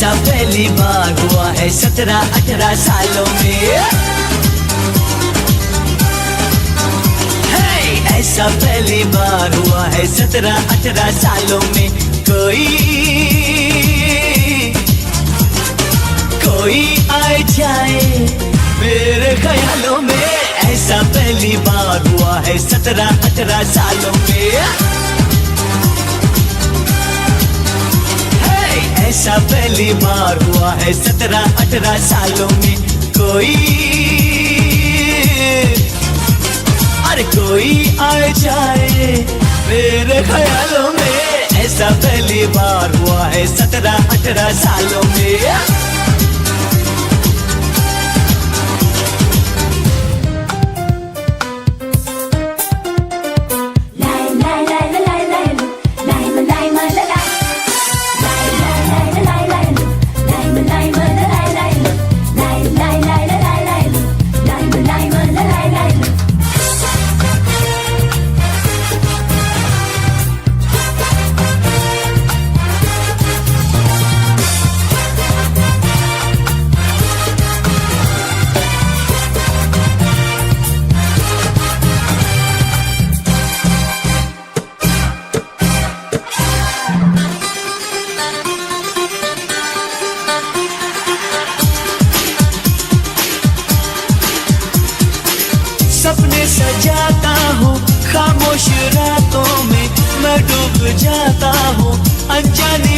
ऐसा पहली बार हुआ है 17-18 सालों में। ऐसा पहली बार हुआ है 17-18 सालों में। कोई आए जाए मेरे ख्यालों में। ऐसा पहली बार हुआ है 17-18 सालों में। ऐसा पहली बार हुआ है 17-18 सालों में। कोई आए जाए मेरे ख्यालों में। ऐसा पहली बार हुआ है 17-18 सालों में। सपने सजाता हूँ खामोश रातों में, मैं डूब जाता हूँ अनजाने